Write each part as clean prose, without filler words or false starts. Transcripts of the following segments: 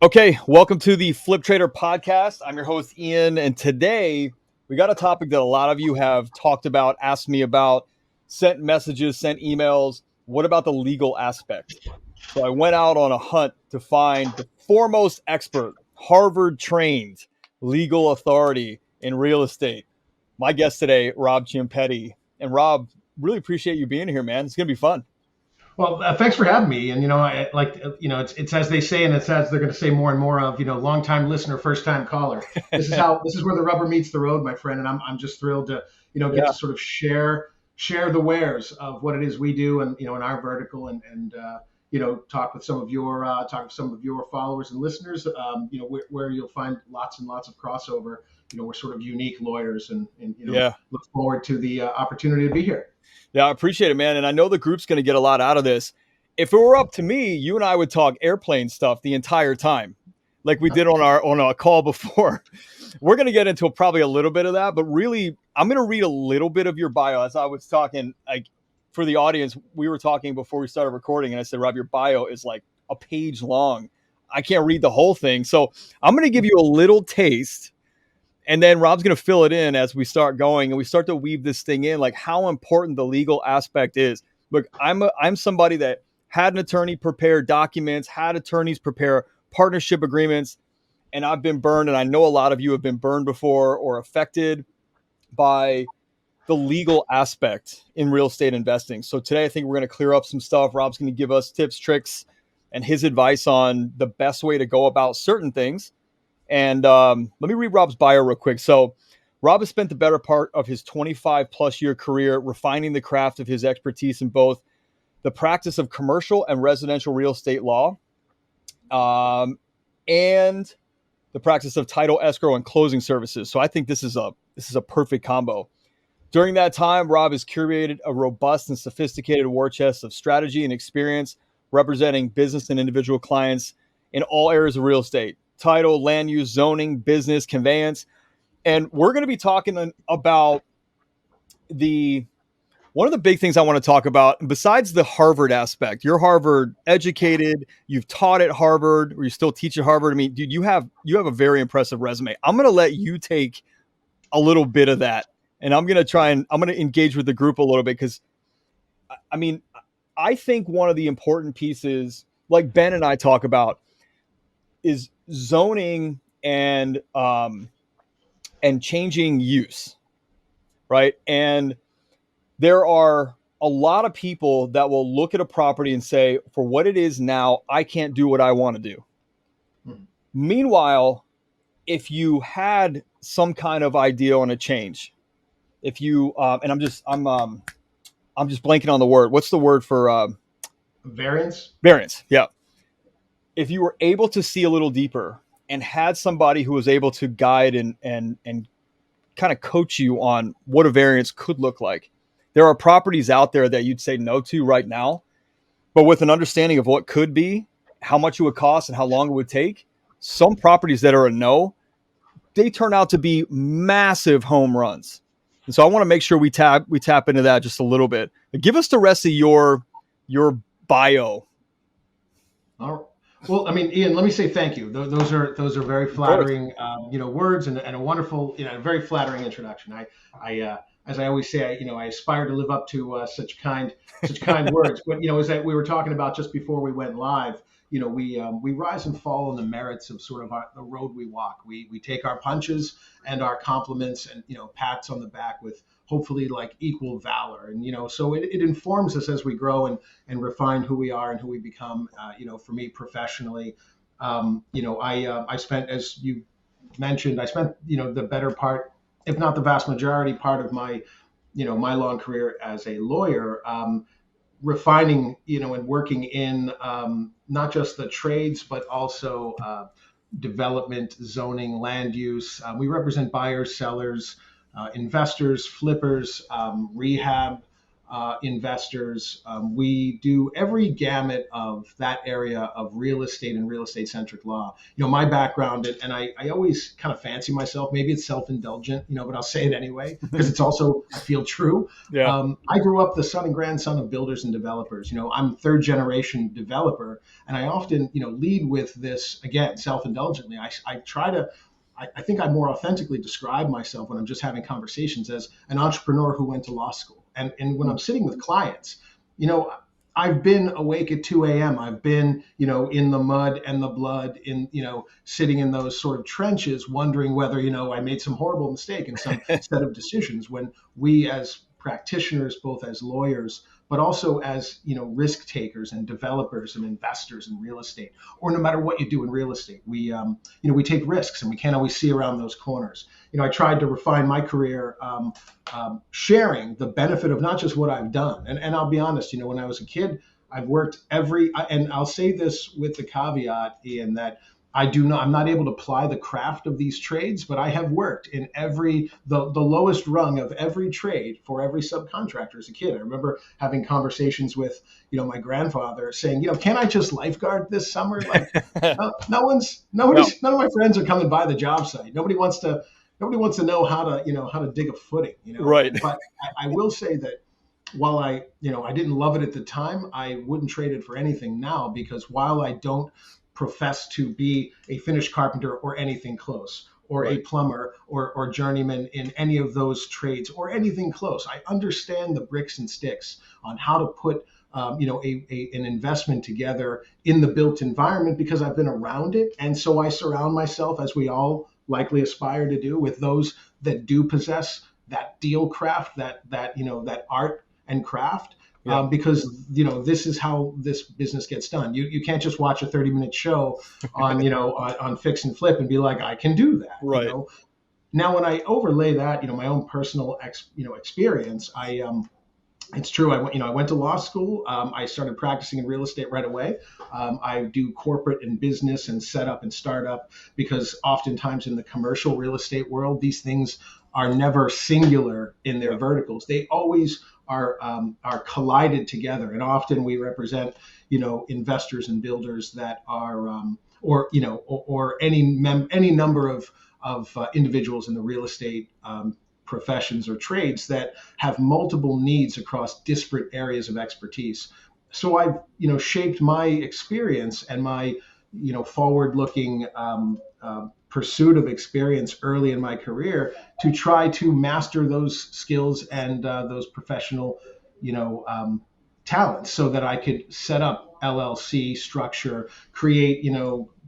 Okay, welcome to the Flip Trader podcast. I'm your host, Ian, and today we got a topic that a lot of you have talked about, asked me about, sent messages, sent emails. What about the legal aspect? So I went out on a hunt to find the foremost expert, Harvard trained legal authority in real estate. My guest today, Rob Ciampitti. And Rob, really appreciate you being here, man. It's going to be fun. Well, thanks for having me. And I like it's as they say, and it's as they're going to say more and more of. Long time listener, first time caller. This is where the rubber meets the road, my friend. And I'm just thrilled to get Yeah. to sort of share the wares of what it is we do, and in our vertical, and talk with some of your followers and listeners. Where you'll find lots and lots of crossover. We're sort of unique lawyers, and Yeah. look forward to the opportunity to be here. Yeah, I appreciate it, man. And I know the group's going to get a lot out of this. If it were up to me, you and I would talk airplane stuff the entire time, like we did on our call before. We're going to get into probably a little bit of that, but really, I'm going to read a little bit of your bio. As I was talking, like for the audience, we were talking before we started recording, and I said, Rob, your bio is like a page long. I can't read the whole thing, so I'm going to give you a little taste, and then Rob's going to fill it in as we start going and we start to weave this thing in, like how important the legal aspect is. Look, I'm somebody that had an attorney prepare documents, had attorneys prepare partnership agreements, and I've been burned. And I know a lot of you have been burned before or affected by the legal aspect in real estate investing. So today I think we're going to clear up some stuff. Rob's going to give us tips, tricks, and his advice on the best way to go about certain things. And let me read Rob's bio real quick. So, Rob has spent the better part of his 25 plus year career refining the craft of his expertise in both the practice of commercial and residential real estate law, and the practice of title, escrow, and closing services. So, I think this is a perfect combo. During that time, Rob has curated a robust and sophisticated war chest of strategy and experience representing business and individual clients in all areas of real estate: title, land use, zoning, business, conveyance. And we're going to be talking about the one of the big things I want to talk about, besides the Harvard aspect. You're Harvard educated, you've taught at Harvard, or you still teach at Harvard. I mean, dude, you have a very impressive resume. I'm going to let you take a little bit of that, and I'm going to engage with the group a little bit, because I mean, I think one of the important pieces, like Ben and I talk about, is zoning and changing use, right? And there are a lot of people that will look at a property and say, for what it is now, I can't do what I want to do. Hmm. Meanwhile, if you had some kind of idea on a change, if you and I'm just blanking on the word. What's the word for Variance. variance? Yeah. If you were able to see a little deeper and had somebody who was able to guide and kind of coach you on what a variance could look like, there are properties out there that you'd say no to right now, but with an understanding of what could be, how much it would cost, and how long it would take, some properties that are a no, they turn out to be massive home runs. And so I want to make sure we tap into that just a little bit. Give us the rest of your bio. All right. Well, I mean, Ian, let me say thank you. Those are very Of course. flattering, words, and a wonderful, very flattering introduction. As I always say, I aspire to live up to such kind words. But as we were talking about just before we went live, we rise and fall on the merits of sort of the road we walk. We take our punches and our compliments and pats on the back with hopefully like equal valor, and so it informs us as we grow and refine who we are and who we become. For me professionally, I spent, as you mentioned, I spent the better part, if not the vast majority part of my my long career as a lawyer, refining and working in not just the trades but also development, zoning, land use. We represent buyers, sellers, investors, flippers, rehab, investors. We do every gamut of that area of real estate and real estate centric law. My background, and I always kind of fancy myself, maybe it's self indulgent, but I'll say it anyway because it's also, I feel, true. Yeah. I grew up the son and grandson of builders and developers. I'm third generation developer, and I often, lead with this, again, self indulgently. I try to I think I more authentically describe myself when I'm just having conversations as an entrepreneur who went to law school. And when I'm sitting with clients, you know, I've been awake at 2 a.m. I've been, in the mud and the blood, sitting in those sort of trenches, wondering whether, I made some horrible mistake in some set of decisions. When we as practitioners, both as lawyers, but also as, risk takers and developers and investors in real estate, or no matter what you do in real estate, we take risks and we can't always see around those corners. I tried to refine my career, sharing the benefit of not just what I've done. And I'll be honest, when I was a kid, I've worked and I'll say this with the caveat, Ian, that I'm not able to apply the craft of these trades, but I have worked in the lowest rung of every trade for every subcontractor as a kid. I remember having conversations with, my grandfather saying, can I just lifeguard this summer? Like, none of my friends are coming by the job site. Nobody wants to know how to dig a footing, Right. But I will say that while I didn't love it at the time, I wouldn't trade it for anything now, because while I don't profess to be a finished carpenter or anything close, or Right. a plumber or journeyman in any of those trades or anything close, I understand the bricks and sticks on how to put an investment together in the built environment, because I've been around it. And so I surround myself, as we all likely aspire to do, with those that do possess that deal craft, that art and craft. Yeah. Because this is how this business gets done. You can't just watch a 30-minute show on on fix and flip and be like, I can do that. Right. Now, when I overlay that, my own personal experience, it's true. I went to law school. I started practicing in real estate right away. I do corporate and business and setup and startup, because oftentimes in the commercial real estate world, these things are never singular in their verticals. They always are collided together, and often we represent investors and builders that are or any number of individuals in the real estate professions or trades that have multiple needs across disparate areas of expertise. So I've shaped my experience and my forward-looking pursuit of experience early in my career to try to master those skills and those professional talents, so that I could set up LLC structure, create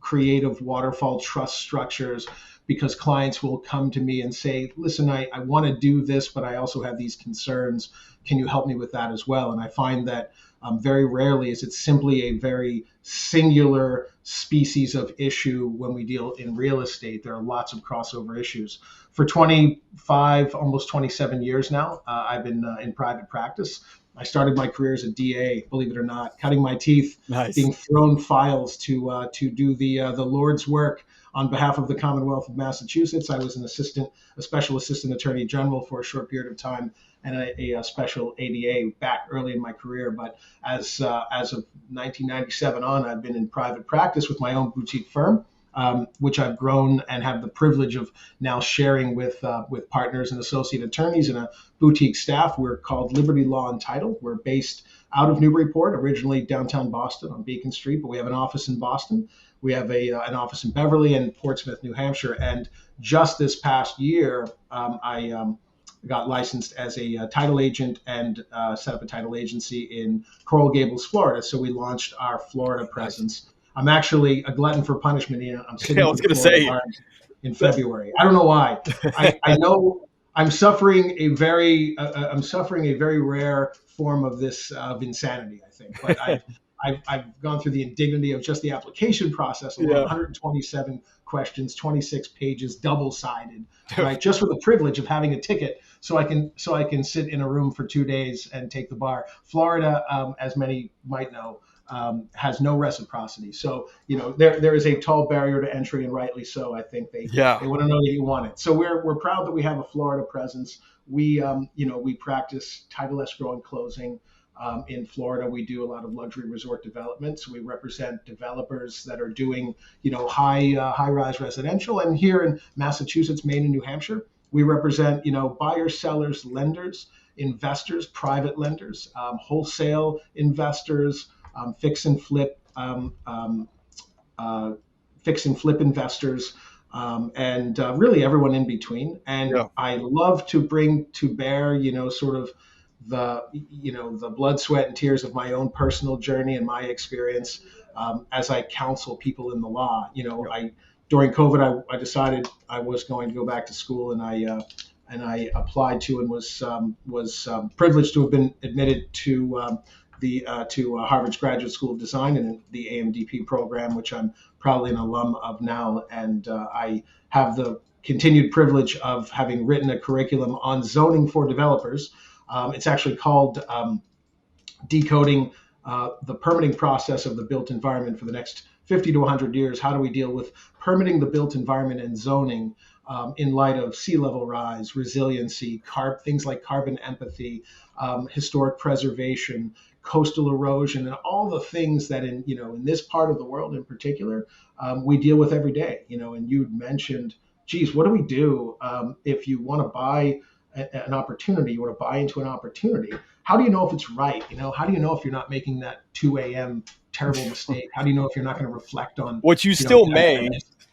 creative waterfall trust structures, because clients will come to me and say, listen, I want to do this, but I also have these concerns. Can you help me with that as well? And I find that very rarely is it simply a very singular species of issue when we deal in real estate. There are lots of crossover issues. For 25, almost 27 years now, I've been in private practice. I started my career as a DA, believe it or not, cutting my teeth, Nice. being thrown files to do the Lord's work on behalf of the Commonwealth of Massachusetts. I was a special assistant attorney general for a short period of time, and a special ADA back early in my career. But as of 1997 on, I've been in private practice with my own boutique firm, which I've grown and have the privilege of now sharing with partners and associate attorneys and a boutique staff. We're called Liberty Law Untitled. We're based out of Newburyport, originally downtown Boston on Beacon Street, but we have an office in Boston. We have an office in Beverly and Portsmouth, New Hampshire. And just this past year, I got licensed as a title agent and set up a title agency in Coral Gables, Florida. So we launched our Florida presence. I'm actually a glutton for punishment. I'm sitting I was going to say in February. I don't know why. I know I'm suffering a very rare form of this of insanity, I think. But I've gone through the indignity of just the application process alone. 127 questions, 26 pages, double-sided, right? Just for the privilege of having a ticket, so I can sit in a room for 2 days and take the bar. Florida, as many might know, has no reciprocity. So, there is a tall barrier to entry, and rightly so. I think Yeah. they want to know that you want it. So we're proud that we have a Florida presence. We practice title escrow and closing. In Florida, we do a lot of luxury resort development. So we represent developers that are doing, high rise residential. And here in Massachusetts, Maine, and New Hampshire, we represent, buyers, sellers, lenders, investors, private lenders, wholesale investors, fix and flip, uh, fix and flip investors, and really everyone in between. And Yeah. I love to bring to bear, sort of the blood, sweat, and tears of my own personal journey and my experience, as I counsel people in the law. Yeah. I during COVID, I decided I was going to go back to school, and I applied to and was privileged to have been admitted to Harvard's Graduate School of Design and the AMDP program, which I'm proudly an alum of now. And I have the continued privilege of having written a curriculum on zoning for developers. It's actually called Decoding the Permitting Process of the Built Environment for the Next 50 to 100 Years. How do we deal with permitting the built environment and zoning in light of sea level rise, resiliency, things like carbon empathy, historic preservation, coastal erosion, and all the things that in this part of the world in particular, we deal with every day. And you'd mentioned, geez, what do we do if you want to buy an opportunity, you want to buy into an opportunity? How do you know if it's right? How do you know if you're not making that 2 a.m. terrible mistake? How do you know if you're not going to reflect on Which you still may.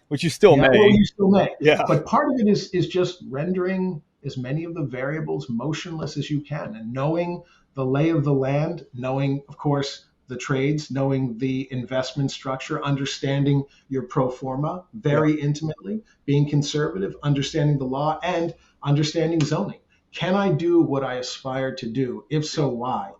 Which you still yeah, may. well, you still may. Yeah. But part of it is just rendering as many of the variables motionless as you can, and knowing the lay of the land, knowing, of course, the trades, knowing the investment structure, understanding your pro forma very intimately, being conservative, understanding the law, and understanding zoning. Can I do what I aspire to do? If so, why?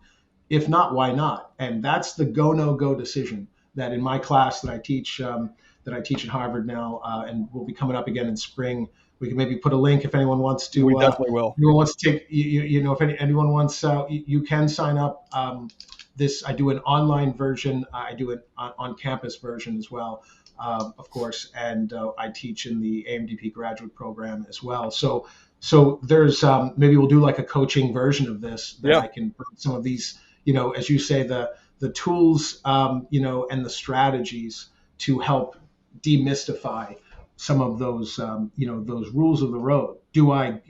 If not, why not? And that's the go no go decision that in my class that I teach at Harvard now, and will be coming up again in spring. We can maybe put a link if anyone wants to. We definitely will. Anyone wants to take, if anyone wants, you can sign up. I do an online version. I do an on campus version as well, of course, and I teach in the AMDP graduate program as well. So there's maybe we'll do like a coaching version of this that I can bring some of these, as you say, the tools, and the strategies to help demystify some of those, those rules of the road. Do I,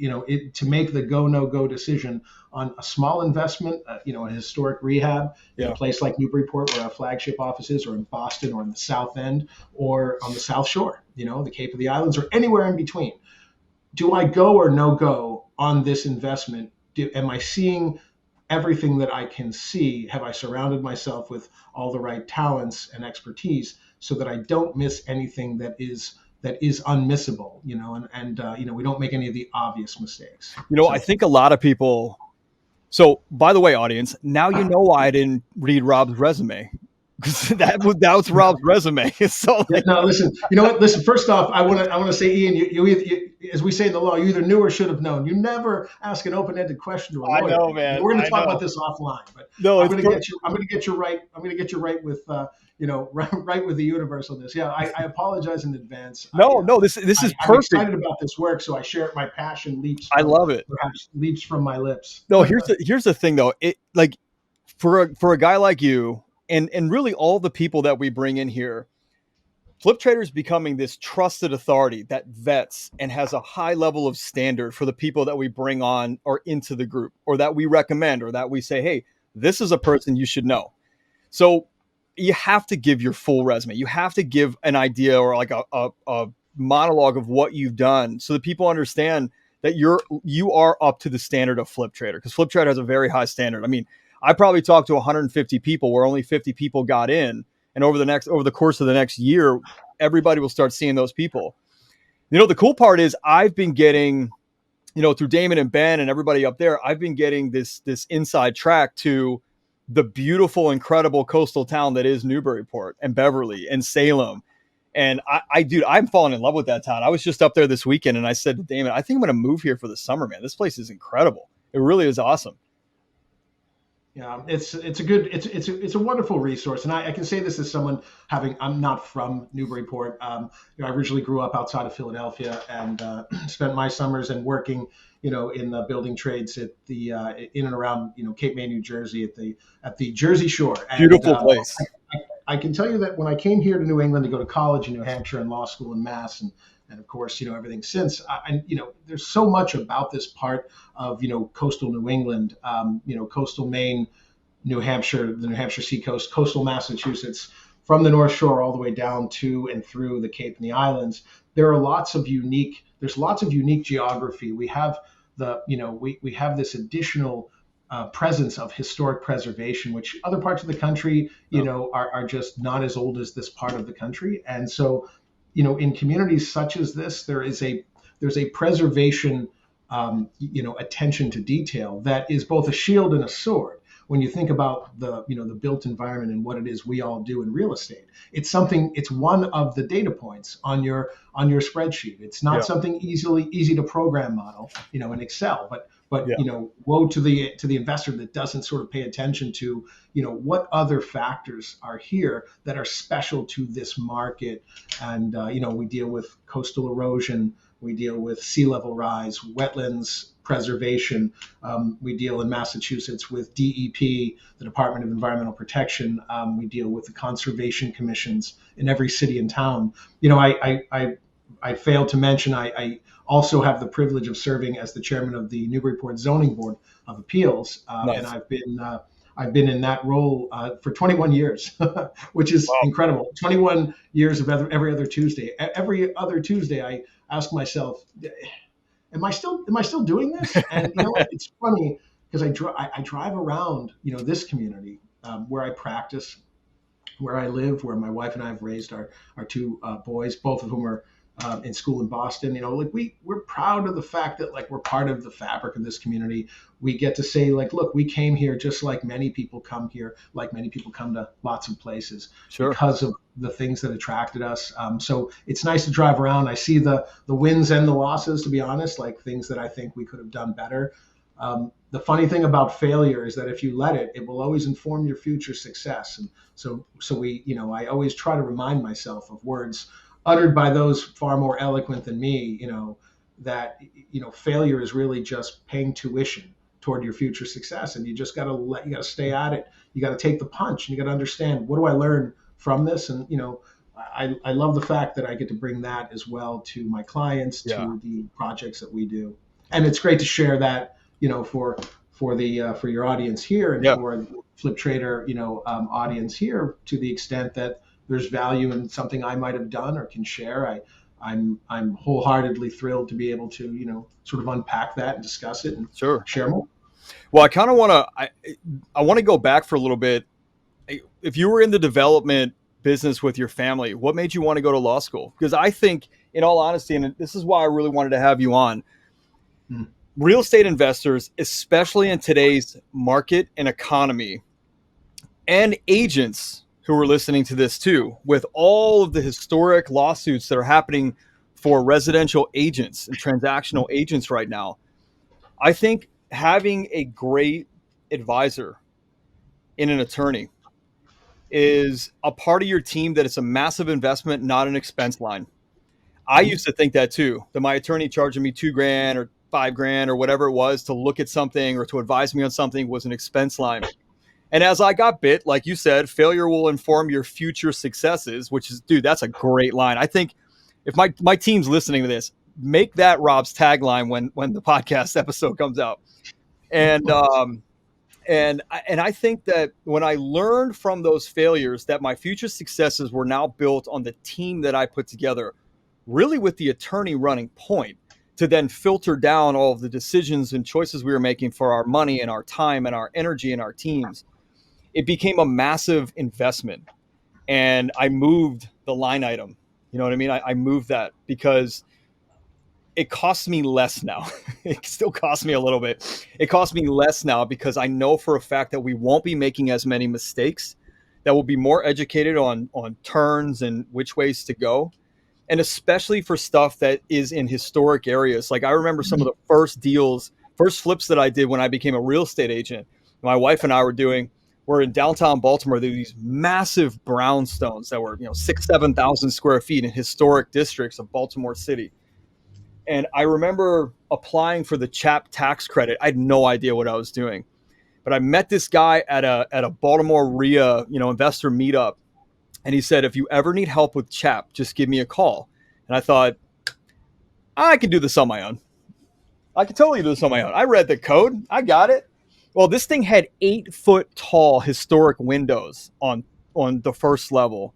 to make the go no go decision on a small investment, a historic rehab in a place like Newburyport, where our flagship office is, or in Boston, or in the South End, or on the South Shore, the Cape of the Islands, or anywhere in between? Do I go or no go on this investment? Am I seeing everything that I can see? Have I surrounded myself with all the right talents and expertise so that I don't miss anything that is unmissable, and we don't make any of the obvious mistakes. I think a lot of people. So, by the way, audience, now you know why I didn't read Rob's resume, because that was Rob's resume. So, no, listen. You know what? Listen. First off, I want to say, Ian, you, as we say in the law, you either knew or should have known. You never ask an open-ended question to a lawyer. I know, man. We're going to talk about this offline, but no, I'm going to get you right. I'm going to get you right with right with the universe on this. Yeah, I apologize in advance. This is perfect. I'm excited about this work, so I share it. My passion leaps. I love it. Perhaps leaps from my lips. No, here's the thing though. It like for a guy like you, and really all the people that we bring in here, Flip Trader is becoming this trusted authority that vets and has a high level of standard for the people that we bring on or into the group, or that we recommend, or that we say, hey, this is a person you should know. So you have to give your full resume. You have to give an idea, or like a monologue of what you've done, so that people understand that you are up to the standard of Flip Trader, because Flip Trader has a very high standard. I mean, I probably talked to 150 people where only 50 people got in. And over the course of the next year, everybody will start seeing those people. The cool part is I've been getting, through Damon and Ben and everybody up there, I've been getting this inside track to the beautiful, incredible coastal town that is Newburyport and Beverly and Salem. And I'm falling in love with that town. I was just up there this weekend, and I said to Damon, I think I'm going to move here for the summer, man. This place is incredible. It really is awesome. Yeah, it's a good it's a wonderful resource, and I can say this as someone having I'm not from Newburyport. I originally grew up outside of Philadelphia and spent my summers and working, in the building trades at the in and around Cape May, New Jersey at the Jersey Shore. And Beautiful place. I can tell you that when I came here to New England to go to college in New Hampshire and law school in Mass, and of course, everything since, there's so much about this part of, coastal New England, coastal Maine, New Hampshire, the New Hampshire seacoast, coastal Massachusetts, from the North Shore all the way down to and through the Cape and the islands. There's lots of unique geography. We have we have this additional presence of historic preservation, which other parts of the country, are just not as old as this part of the country. And so, in communities such as this, there's a preservation, attention to detail that is both a shield and a sword. When you think about the built environment and what it is we all do in real estate, it's one of the data points on your spreadsheet. It's not something easy to program model, in Excel, but woe to the investor that doesn't sort of pay attention to what other factors are here that are special to this market. And we deal with coastal erosion, we deal with sea level rise, wetlands preservation. We deal in Massachusetts with DEP, the Department of Environmental Protection. We deal with the conservation commissions in every city and town. I failed to mention I also have the privilege of serving as the chairman of the Newburyport Zoning Board of Appeals, Nice. and I've been in that role for 21 years, which is incredible. 21 years of every other Tuesday. Every other Tuesday, I ask myself, am I still doing this? And it's funny because I drive around this community where I practice, where I live, where my wife and I have raised our two boys, both of whom are in school in Boston. We're proud of the fact that we're part of the fabric of this community. We get to say look, we came here just like many people come here, like many people come to lots of places, Sure. because of the things that attracted us. So it's nice to drive around. I see the wins and the losses, to be honest, like things that I think we could have done better. The funny thing about failure is that if you let it, it will always inform your future success. And so I always try to remind myself of words uttered by those far more eloquent than me, that failure is really just paying tuition toward your future success, and you just got to stay at it. You got to take the punch, and you got to understand, what do I learn from this? And I love the fact that I get to bring that as well to my clients, to the projects that we do, and it's great to share that for your audience here, and for Flip Trader audience here, to the extent that there's value in something I might have done or can share. I'm wholeheartedly thrilled to be able to sort of unpack that and discuss it and share more. Well, I kind of want to I want to go back for a little bit. If you were in the development business with your family, what made you want to go to law school? Because I think, in all honesty, and this is why I really wanted to have you on, real estate investors, especially in today's market and economy, and agents who are listening to this too, with all of the historic lawsuits that are happening for residential agents and transactional agents right now, I think having a great advisor in an attorney is a part of your team that it's a massive investment, not an expense line. I used to think that too, that my attorney charging me $2,000 or $5,000 or whatever it was to look at something or to advise me on something was an expense line. And as I got bit, like you said, failure will inform your future successes, which is, dude, that's a great line. I think if my team's listening to this, make that Rob's tagline when the podcast episode comes out. And I think that when I learned from those failures that my future successes were now built on the team that I put together, really with the attorney running point, to then filter down all of the decisions and choices we were making for our money and our time and our energy and our teams, it became a massive investment. And I moved the line item. You know what I mean? I moved that because it costs me less now. It still costs me a little bit. It costs me less now because I know for a fact that we won't be making as many mistakes, that we'll be more educated on turns and which ways to go. And especially for stuff that is in historic areas. Like I remember some of the first flips that I did when I became a real estate agent. my wife and I were in downtown Baltimore. There were these massive brownstones that were, 7,000 square feet in historic districts of Baltimore City. And I remember applying for the CHAP tax credit. I had no idea what I was doing, but I met this guy at a Baltimore RIA, investor meetup, and he said, if you ever need help with CHAP, just give me a call. And I thought, I can do this on my own. I can totally do this on my own. I read the code. I got it. Well, this thing had 8 foot tall historic windows on the first level,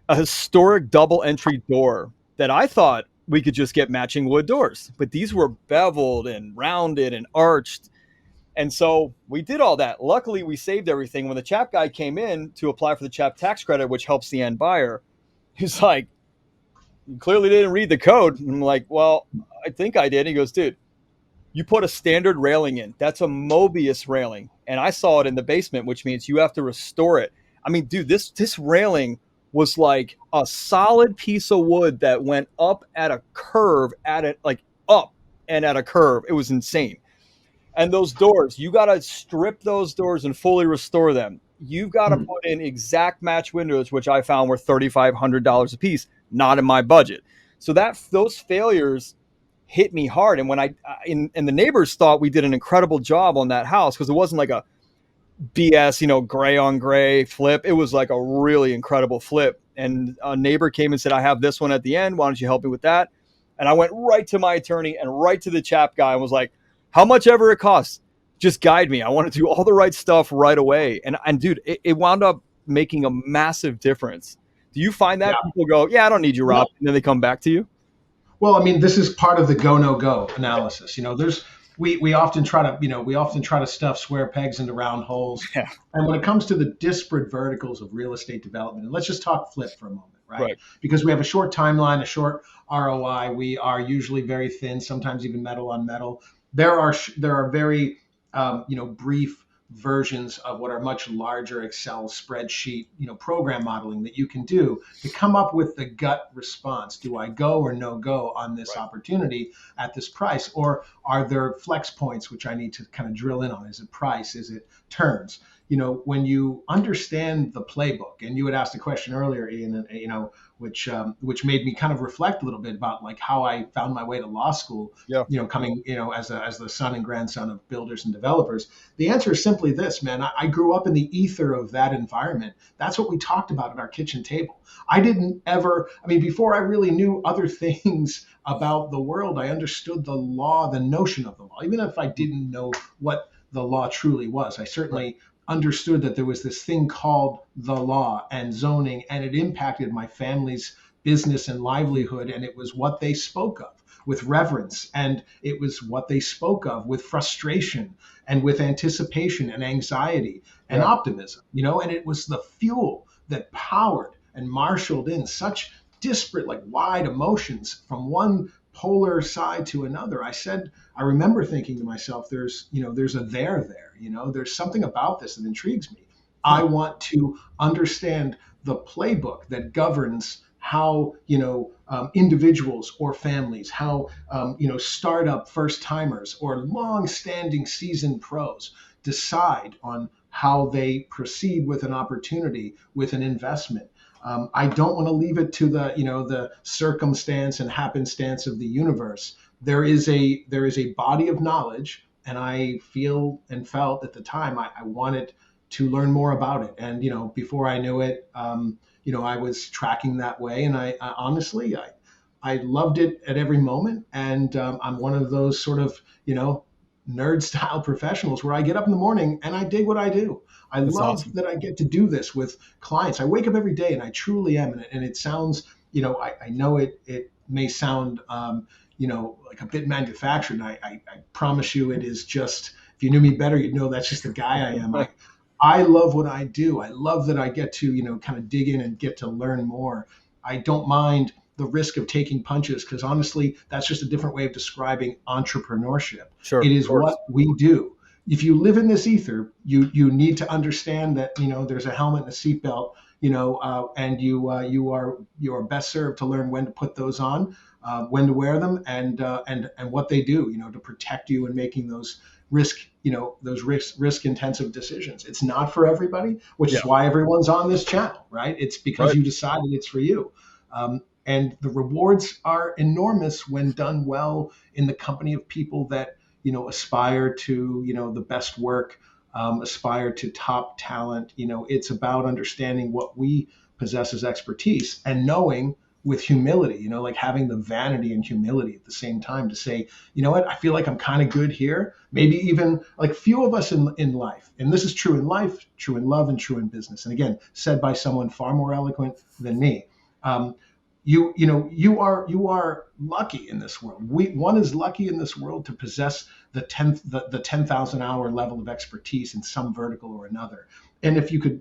a historic double entry door that I thought we could just get matching wood doors, but these were beveled and rounded and arched. And so we did all that. Luckily, we saved everything. When the CHAP guy came in to apply for the CHAP tax credit, which helps the end buyer, he's like, you clearly didn't read the code. And I'm like, well, I think I did. And he goes, dude, you put a standard railing in. That's a Mobius railing. And I saw it in the basement, which means you have to restore it. I mean, dude, this railing was like a solid piece of wood that went up at a curve, up and at a curve. It was insane. And those doors, you got to strip those doors and fully restore them. You've got to put in exact match windows, which I found were $3,500 a piece, not in my budget. So those failures hit me hard. And when and the neighbors thought we did an incredible job on that house, because it wasn't like a BS, gray on gray flip. It was like a really incredible flip. And a neighbor came and said, I have this one at the end. Why don't you help me with that? And I went right to my attorney and right to the CHAP guy and was like, how much ever it costs, just guide me. I want to do all the right stuff right away. And dude, it wound up making a massive difference. Do you find that people go, yeah, I don't need you, Rob, and then they come back to you? Well, I mean, this is part of the go no go analysis. We often try to stuff square pegs into round holes. Yeah. And when it comes to the disparate verticals of real estate development, and let's just talk flip for a moment, right? Because we have a short timeline, a short ROI. We are usually very thin, sometimes even metal on metal. There are very brief versions of what are much larger Excel spreadsheet program modeling that you can do to come up with the gut response. Do I go or no go on this opportunity at this price, or are there flex points which I need to kind of drill in on? Is it price? Is it terms? When you understand the playbook, and you had asked a question earlier, Ian, which made me kind of reflect a little bit about like how I found my way to law school. Yeah. Coming as the son and grandson of builders and developers. The answer is simply this, man. I grew up in the ether of that environment. That's what we talked about at our kitchen table. Before I really knew other things about the world, I understood the law, the notion of the law, even if I didn't know what the law truly was. I certainly understood that there was this thing called the law and zoning, and it impacted my family's business and livelihood. And it was what they spoke of with reverence, and it was what they spoke of with frustration and with anticipation and anxiety and optimism, and it was the fuel that powered and marshaled in such disparate, like wide emotions from one polar side to another. I remember thinking to myself, there's a there, there's something about this that intrigues me. I want to understand the playbook that governs how, individuals or families, how, startup first timers or long-standing seasoned pros decide on how they proceed with an opportunity, with an investment. I don't want to leave it to the circumstance and happenstance of the universe. There is a body of knowledge, and I feel and felt at the time I wanted to learn more about it. And before I knew it, I was tracking that way, and I honestly loved it at every moment. And I'm one of those sort of nerd style professionals where I get up in the morning and I dig what I do. That's love awesome. That I get to do this with clients. I wake up every day and I truly am. And it sounds, I know it may sound, like a bit manufactured. And I promise you it is just, if you knew me better, you'd know that's just the guy I am. I love what I do. I love that I get to, kind of dig in and get to learn more. I don't mind the risk of taking punches, because honestly, that's just a different way of describing entrepreneurship. Sure, it is what we do. If you live in this ether, you need to understand that there's a helmet and a seatbelt, and you are best served to learn when to put those on, when to wear them, and what they do, to protect you in making those risk those risk intensive decisions. It's not for everybody, which Yeah. is why everyone's on this channel, right? It's because Right. you decided it's for you. And the rewards are enormous when done well in the company of people that aspire to the best work, aspire to top talent. It's about understanding what we possess as expertise and knowing with humility, like having the vanity and humility at the same time to say, you know what, I feel like I'm kind of good here. Maybe even like few of us in life, and this is true in life, true in love, and true in business. And again, said by someone far more eloquent than me. You are lucky in this world. One is lucky in this world to possess the 10,000 hour level of expertise in some vertical or another. And if you could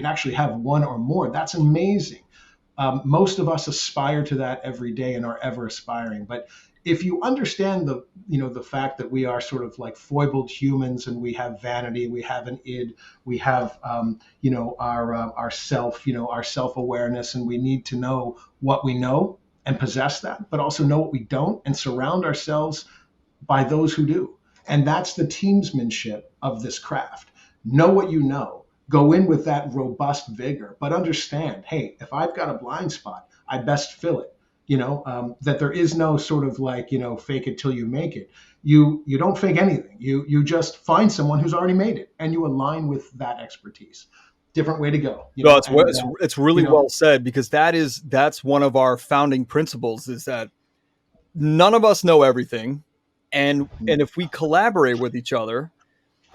actually have one or more, that's amazing. Most of us aspire to that every day and are ever aspiring. But if you understand the fact that we are sort of like foibled humans and we have vanity, we have an id, we have our self, our self awareness, and we need to know what we know and possess that, but also know what we don't and surround ourselves by those who do. And that's the teamsmanship of this craft. Know what you know. Go in with that robust vigor, but understand, hey, if I've got a blind spot, I best fill it. That there is no sort of like, fake it till you make it. You don't fake anything. You just find someone who's already made it and you align with that expertise. Different way to go. No, it's really You know, well said, because that's one of our founding principles, is that none of us know everything, and if we collaborate with each other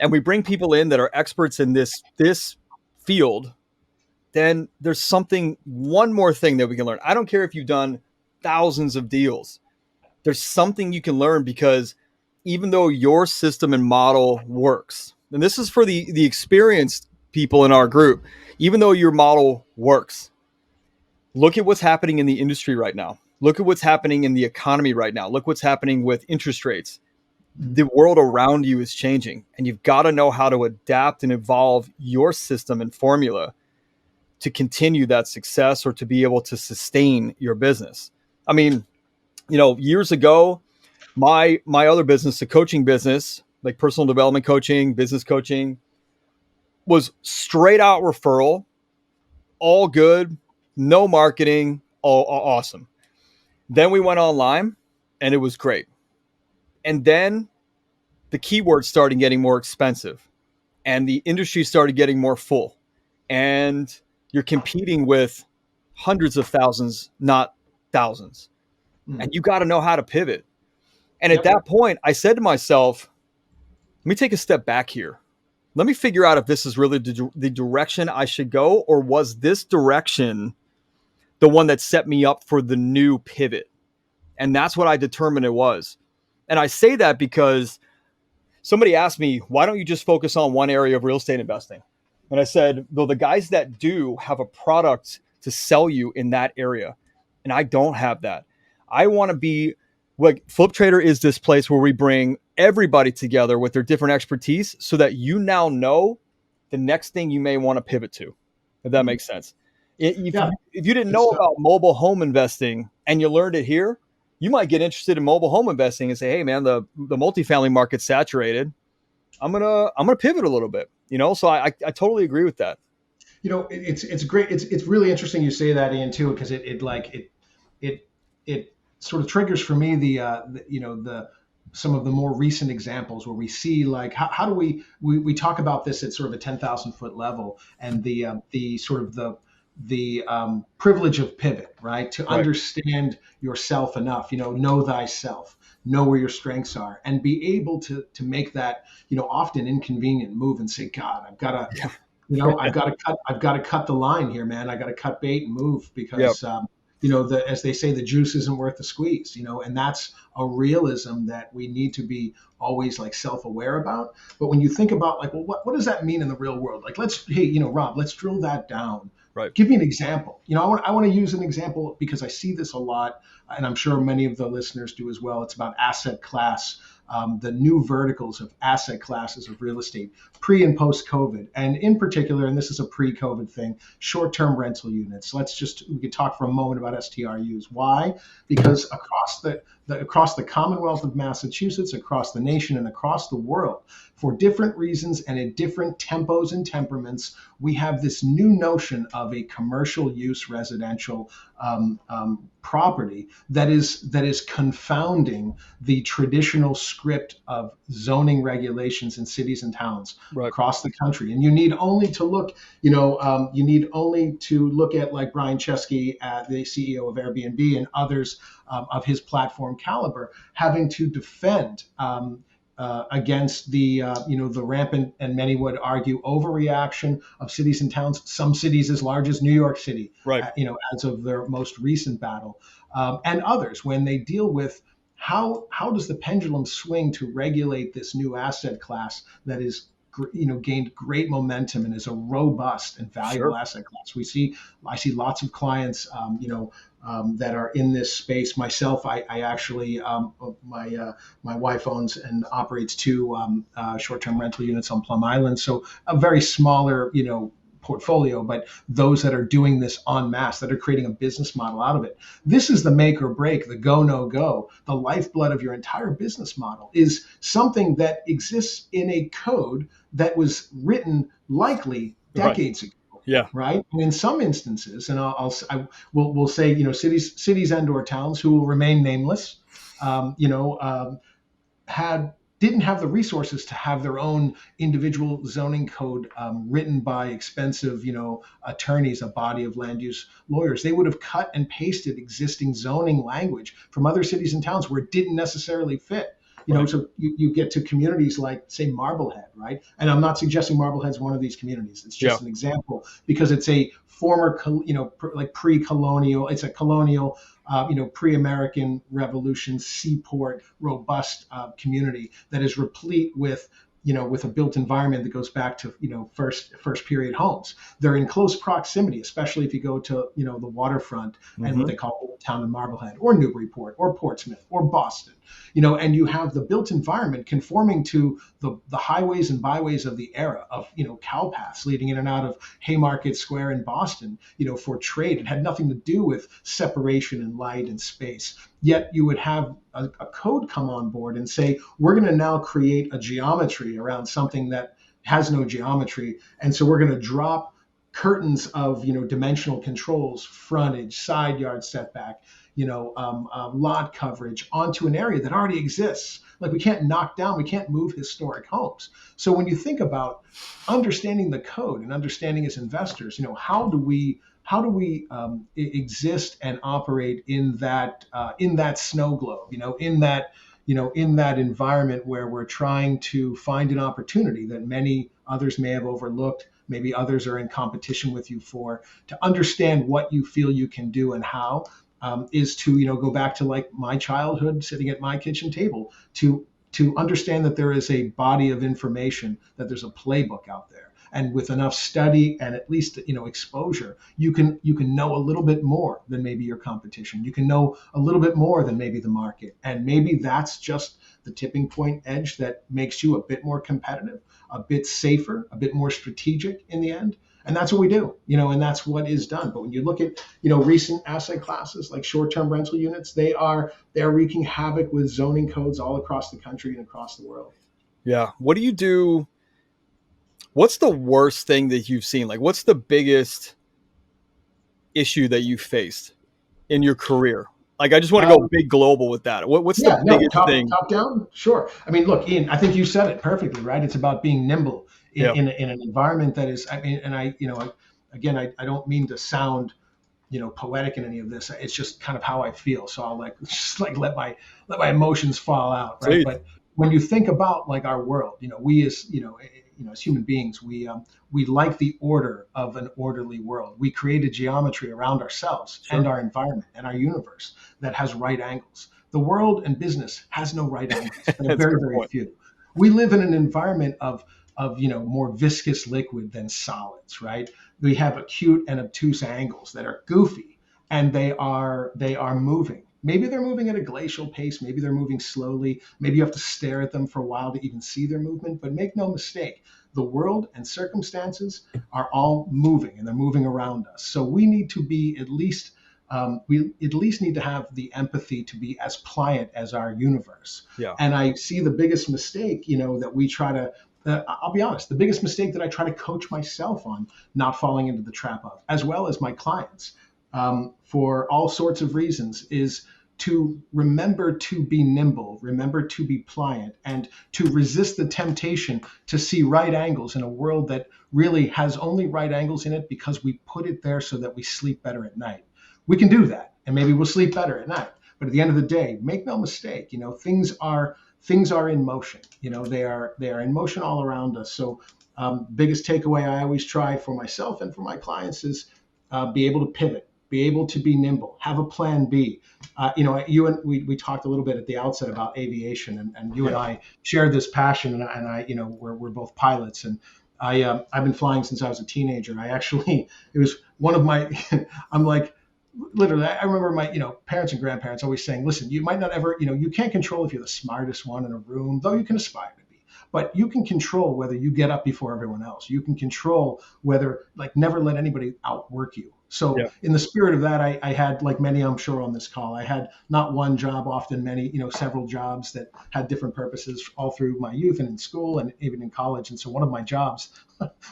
and we bring people in that are experts in this field, then there's one more thing that we can learn. I don't care if you've done thousands of deals. There's something you can learn, because even though your system and model works, and this is for the experienced people in our group, even though your model works, look at what's happening in the industry right now. Look at what's happening in the economy right now. Look what's happening with interest rates. The world around you is changing, and you've got to know how to adapt and evolve your system and formula to continue that success or to be able to sustain your business. I mean, years ago, my other business, the coaching business, like personal development coaching, business coaching, was straight out referral, all good, no marketing, all awesome. Then we went online and it was great. And then the keywords started getting more expensive and the industry started getting more full. And you're competing with hundreds of thousands, not thousands. And you got to know how to pivot. And at yep. that point, I said to myself, let me take a step back here. Let me figure out if this is really the direction I should go, or was this direction the one that set me up for the new pivot? And that's what I determined it was. And I say that because somebody asked me, why don't you just focus on one area of real estate investing? And I said, well, the guys that do have a product to sell you in that area. And I don't have that. I want to be like Flip Trader is this place where we bring everybody together with their different expertise so that you now know the next thing you may want to pivot to, if that makes sense. Yeah. If you didn't It's know about mobile home investing and you learned it here, you might get interested in mobile home investing and say, hey man, the multifamily market's saturated. I'm gonna pivot a little bit, So I totally agree with that. It's great. It's really interesting you say that, Ian, too, because it sort of triggers for me the some of the more recent examples where we see like how do we talk about this at sort of a 10,000 foot level, and the sort of the privilege of pivot, right? To Right. understand yourself enough, know thyself, know where your strengths are, and be able to make that, often inconvenient move and say, God, I've got to, Yeah. I've got to cut the line here, man. I got to cut bait and move Yep. because, as they say, the juice isn't worth the squeeze, and that's a realism that we need to be always like self-aware about. But when you think about like, well, what does that mean in the real world? Like, Rob, let's drill that down. Right. Give me an example. I want to use an example because I see this a lot, and I'm sure many of the listeners do as well. It's about asset class the new verticals of asset classes of real estate, pre and post COVID, and in particular, and this is a pre-COVID thing, short-term rental units. We could talk for a moment about STRUs. Why? Because across the Commonwealth of Massachusetts, across the nation, and across the world, for different reasons and in different tempos and temperaments, we have this new notion of a commercial use residential property that is confounding the traditional script of zoning regulations in cities and towns Right. across the country. And you need only to look, at like Brian Chesky, the CEO of Airbnb, and others of his platform caliber, having to defend against the rampant, and many would argue, overreaction of cities and towns. Some cities as large as New York City, Right. As of their most recent battle, and others when they deal with how does the pendulum swing to regulate this new asset class that is gained great momentum and is a robust and valuable Sure. asset class. I see lots of clients, that are in this space. Myself, I actually, my wife owns and operates two short-term rental units on Plum Island, so a very smaller, portfolio, but those that are doing this en masse, that are creating a business model out of it. This is the make or break, the go, no go, the lifeblood of your entire business model is something that exists in a code that was written likely decades ago. Yeah. Right. And in some instances, and we'll say, cities and or towns who will remain nameless, didn't have the resources to have their own individual zoning code written by expensive, attorneys, a body of land use lawyers. They would have cut and pasted existing zoning language from other cities and towns where it didn't necessarily fit. Right. So you get to communities like, say, Marblehead, right? And I'm not suggesting Marblehead's one of these communities. It's just an example, because it's a former, like pre-colonial, it's a colonial, pre-American Revolution seaport, robust community that is replete with a built environment that goes back to, first period homes. They're in close proximity, especially if you go to, the waterfront and what they call Old Town in Marblehead, or Newburyport, or Portsmouth, or Boston, and you have the built environment conforming to the highways and byways of the era of, cow paths leading in and out of Haymarket Square in Boston, for trade. It had nothing to do with separation and light and space. Yet you would have a code come on board and say, we're going to now create a geometry around something that has no geometry. And so we're going to drop curtains of, dimensional controls, frontage, side yard setback, lot coverage onto an area that already exists. Like, we can't we can't move historic homes. So when you think about understanding the code and understanding as investors, how do we exist and operate in that snow globe, in that environment where we're trying to find an opportunity that many others may have overlooked, maybe others are in competition with you for, to understand what you feel you can do and how, is to, go back to like my childhood, sitting at my kitchen table, to understand that there is a body of information, that there's a playbook out there. And with enough study and at least, exposure, you can know a little bit more than maybe your competition. You can know a little bit more than maybe the market. And maybe that's just the tipping point edge that makes you a bit more competitive, a bit safer, a bit more strategic in the end. And that's what we do, and that's what is done. But when you look at, recent asset classes like short-term rental units, they are wreaking havoc with zoning codes all across the country and across the world. Yeah. What do you do? What's the worst thing that you've seen? Like, what's the biggest issue that you faced in your career? Like, I just want to go big global with that. What's the biggest thing? Top down, sure. I mean, look, Ian, I think you said it perfectly, right? It's about being nimble in an environment that is. I mean, and I don't mean to sound, poetic in any of this. It's just kind of how I feel. So I'll let my emotions fall out, right? Please. But when you think about like our world, we as as human beings, we like the order of an orderly world. We create a geometry around ourselves and our environment and our universe that has right angles. The world and business has no right angles. There are very, very few. We live in an environment of more viscous liquid than solids, right? We have acute and obtuse angles that are goofy, and they are moving. Maybe they're moving at a glacial pace. Maybe they're moving slowly. Maybe you have to stare at them for a while to even see their movement. But make no mistake, the world and circumstances are all moving, and they're moving around us. So we need to be at least we at least need to have the empathy to be as pliant as our universe. Yeah. And I see the biggest mistake, that we try to. I'll be honest. The biggest mistake that I try to coach myself on not falling into the trap of, as well as my clients, for all sorts of reasons, is to remember to be nimble, remember to be pliant, and to resist the temptation to see right angles in a world that really has only right angles in it because we put it there so that we sleep better at night. We can do that, and maybe we'll sleep better at night. But at the end of the day, make no mistake, things are in motion. They are in motion all around us. So biggest takeaway I always try for myself and for my clients is be able to pivot, be able to be nimble, have a plan B. You and we talked a little bit at the outset about aviation, and you and I shared this passion, and I, we're both pilots, and I've been flying since I was a teenager. It was one of my, I'm like, literally, I remember my, parents and grandparents always saying, listen, you might not ever, you can't control if you're the smartest one in a room, though you can aspire to be, but you can control whether you get up before everyone else. You can control whether, like, never let anybody outwork you. So in the spirit of that, I had, like many, I'm sure, on this call, I had not one job, often many, several jobs that had different purposes all through my youth and in school and even in college. And so one of my jobs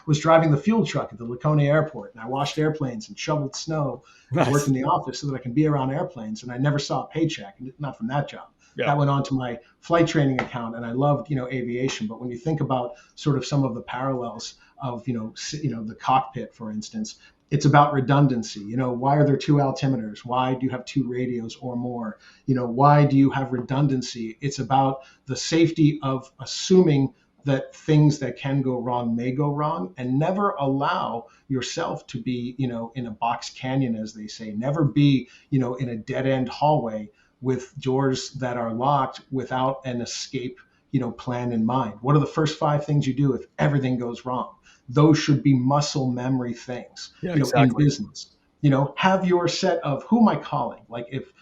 was driving the fuel truck at the Laconia airport. And I washed airplanes and shoveled snow. Nice. I worked in the office so that I can be around airplanes. And I never saw a paycheck, not from that job. Yeah. That went on to my flight training account, and I loved, aviation. But when you think about sort of some of the parallels of, the cockpit, for instance, it's about redundancy. Why are there two altimeters? Why do you have two radios or more? Why do you have redundancy? It's about the safety of assuming that things that can go wrong may go wrong, and never allow yourself to be, in a box canyon, as they say. Never be, in a dead end hallway with doors that are locked without an escape, plan in mind. What are the first 5 things you do if everything goes wrong? Those should be muscle memory things, exactly. In business. Have your set of who am I calling? Like if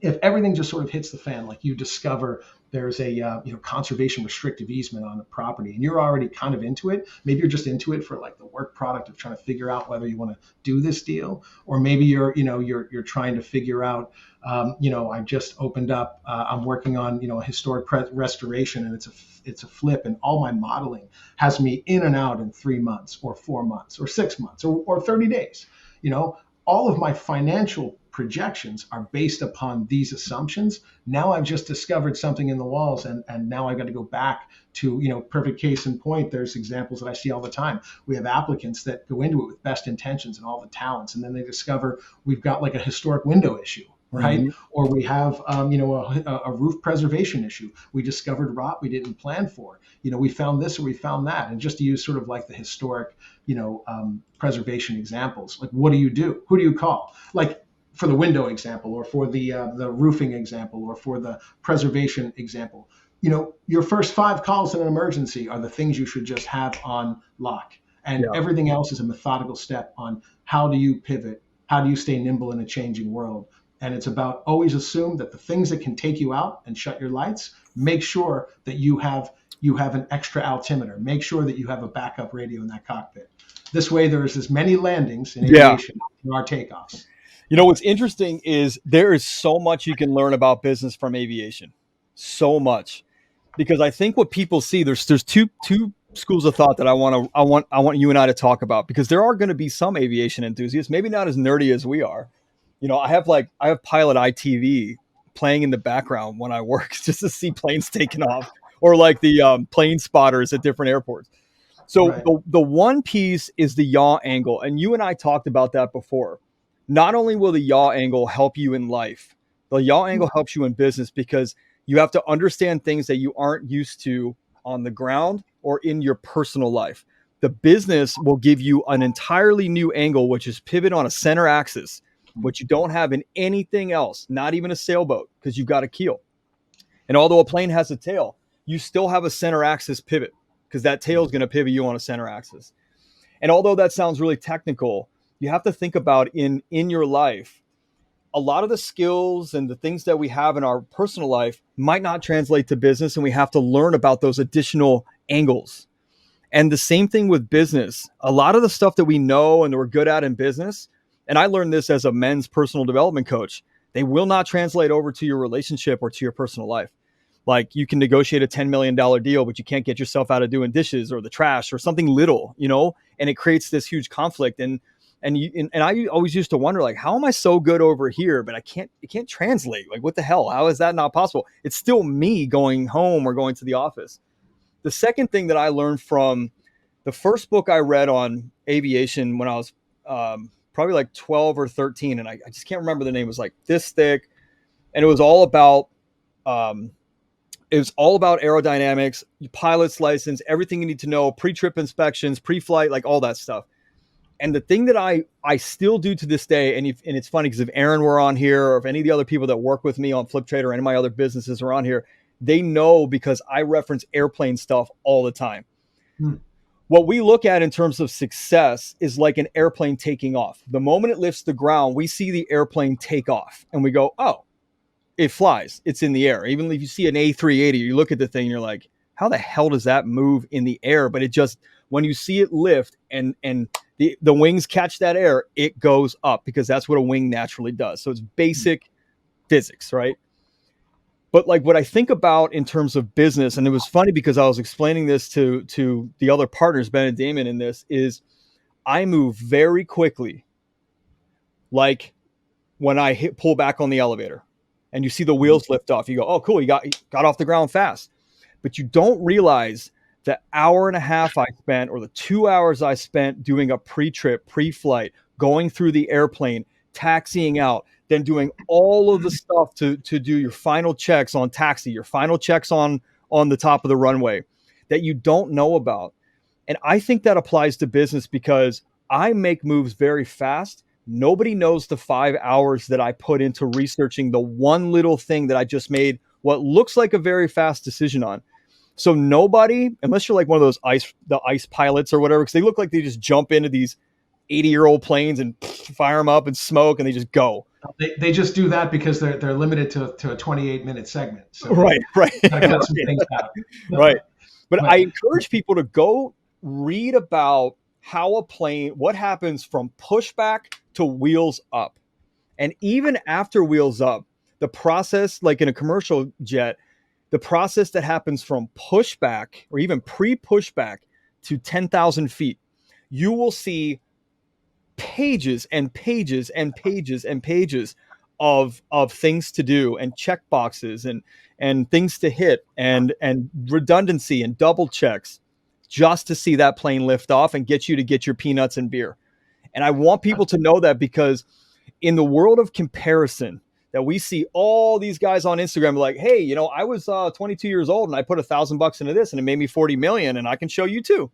everything just sort of hits the fan, like you discover there's a conservation restrictive easement on a property, and you're already kind of into it. Maybe you're just into it for like the work product of trying to figure out whether you want to do this deal, or maybe you're trying to figure out, I just opened up, I'm working on a historic restoration, and it's a flip, and all my modeling has me in and out in 3 months or 4 months or 6 months or 30 days. All of my financial projections are based upon these assumptions. Now I've just discovered something in the walls, and now I've got to go back to, perfect case in point. There's examples that I see all the time. We have applicants that go into it with best intentions and all the talents, and then they discover we've got like a historic window issue, right? Mm-hmm. Or we have, a roof preservation issue. We discovered rot we didn't plan for. We found this or we found that. And just to use sort of like the historic, preservation examples, like what do you do? Who do you call? Like, for the window example, or for the roofing example, or for the preservation example, your first 5 calls in an emergency are the things you should just have on lock. And everything else is a methodical step on how do you pivot? How do you stay nimble in a changing world? And it's about always assume that the things that can take you out and shut your lights, make sure that you have an extra altimeter. Make sure that you have a backup radio in that cockpit. This way, there is as many landings in aviation as our takeoffs. What's interesting is there is so much you can learn about business from aviation, so much, because I think what people see, there's two schools of thought that I want you and I to talk about, because there are going to be some aviation enthusiasts, maybe not as nerdy as we are. I have pilot ITV playing in the background when I work just to see planes taking off, or like the plane spotters at different airports. So right. The one piece is the yaw angle, and you and I talked about that before. Not only will the yaw angle help you in life, the yaw angle helps you in business, because you have to understand things that you aren't used to on the ground or in your personal life. The business will give you an entirely new angle, which is pivot on a center axis, which you don't have in anything else, not even a sailboat, because you've got a keel. And although a plane has a tail, you still have a center axis pivot, because that tail is going to pivot you on a center axis. And although that sounds really technical, you have to think about in your life, a lot of the skills and the things that we have in our personal life might not translate to business, and we have to learn about those additional angles. And the same thing with business. A lot of the stuff that we know and we're good at in business, and I learned this as a men's personal development coach, they will not translate over to your relationship or to your personal life. Like you can negotiate a $10 million deal, but you can't get yourself out of doing dishes or the trash or something little, and it creates this huge conflict. And I always used to wonder, like, how am I so good over here, but it can't translate? Like, what the hell? How is that not possible? It's still me going home or going to the office. The second thing that I learned from the first book I read on aviation when I was probably like 12 or 13, and I just can't remember the name. It was like this thick, and it was all about aerodynamics, pilot's license, everything you need to know, pre-trip inspections, pre-flight, like all that stuff. And the thing that I still do to this day, and it's funny because if Aaron were on here, or if any of the other people that work with me on Flip Trade or any of my other businesses are on here, they know because I reference airplane stuff all the time. What we look at in terms of success is like an airplane taking off. The moment it lifts the ground, we see the airplane take off and we go, oh, it flies. It's in the air. Even if you see an A380, you look at the thing and you're like, how the hell does that move in the air? But it just, when you see it lift and the wings catch that air, it goes up because that's what a wing naturally does. So it's basic physics, right? But like what I think about in terms of business, and it was funny because I was explaining this to the other partners, Ben and Damon, in this, is I move very quickly. Like when I pull back on the elevator and you see the wheels lift off, you go, oh, cool, you got off the ground fast. But you don't realize the hour and a half I spent or the 2 hours I spent doing a pre-trip, pre-flight, going through the airplane, taxiing out, then doing all of the stuff to do your final checks on taxi, your final checks on the top of the runway that you don't know about. And I think that applies to business because I make moves very fast. Nobody knows the 5 hours that I put into researching the one little thing that I just made what looks like a very fast decision on. So nobody, unless you're like one of those ice pilots or whatever, because they look like they just jump into these 80-year-old planes and fire them up and smoke and they just go. They just do that because they're limited to a 28-minute segment. So right. Gotta cut some things out. Right. But I encourage people to go read about what happens from pushback to wheels up. And even after wheels up, the process, like in a commercial jet, the process that happens from pushback or even pre-pushback to 10,000 feet, you will see pages and pages and pages and pages of things to do and check boxes and things to hit and redundancy and double checks just to see that plane lift off and get you to get your peanuts and beer. And I want people to know that because in the world of comparison, that we see all these guys on Instagram like, hey, I was 22 years old and I put $1,000 into this and it made me 40 million and I can show you too.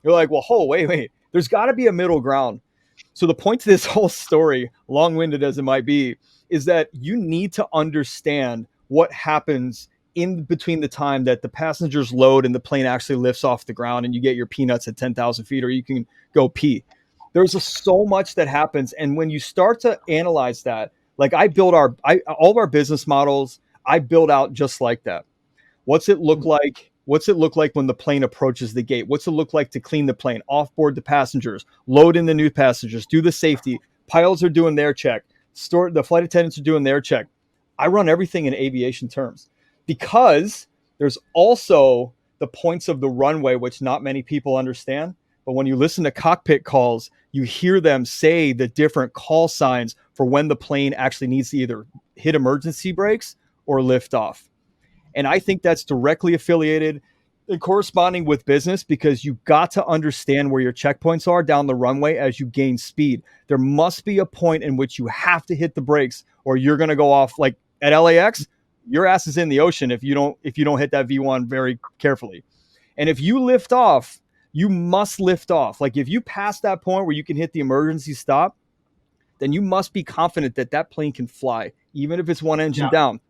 You're like, well, wait, there's got to be a middle ground. So the point to this whole story, long-winded as it might be, is that you need to understand what happens in between the time that the passengers load and the plane actually lifts off the ground and you get your peanuts at 10,000 feet or you can go pee. There's so much that happens. And when you start to analyze that, like all of our business models, I build out just like that. What's it look like? What's it look like when the plane approaches the gate? What's it look like to clean the plane, offboard the passengers, load in the new passengers, do the safety? Pilots are doing their check. The flight attendants are doing their check. I run everything in aviation terms because there's also the points of the runway, which not many people understand. But when you listen to cockpit calls, you hear them say the different call signs for when the plane actually needs to either hit emergency brakes or lift off. And I think that's directly affiliated and corresponding with business because you got to understand where your checkpoints are down the runway as you gain speed. There must be a point in which you have to hit the brakes or you're going to go off. Like at LAX, your ass is in the ocean if you don't hit that V1 very carefully. And if you lift off, you must lift off. Like if you pass that point where you can hit the emergency stop, then you must be confident that that plane can fly, even if it's one engine down.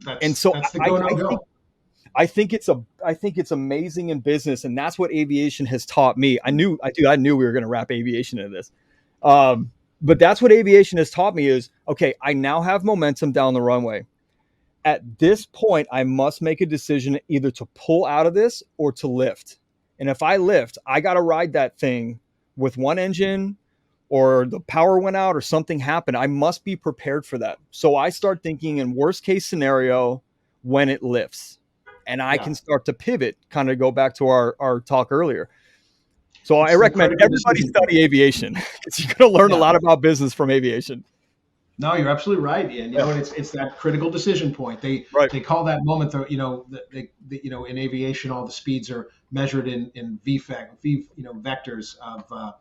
That's the go. I think it's amazing in business, and that's what aviation has taught me. I knew we were going to wrap aviation into this, but that's what aviation has taught me is Okay, I now have momentum down the runway. At this point, I must make a decision either to pull out of this or to lift. And if I lift, I got to ride that thing with one engine, or the power went out or something happened. I must be prepared for that. So I start thinking in worst case scenario when it lifts. And I Yeah, can start to pivot, kind of go back to our talk earlier. So I it's the recommend critical everybody decision point. study aviation because you're going to learn a Yeah. lot about business from aviation. No, you're absolutely right, Ian. Yeah, And it's that critical decision point. They right. they call that moment, though. In aviation, all the speeds are measured in vectors of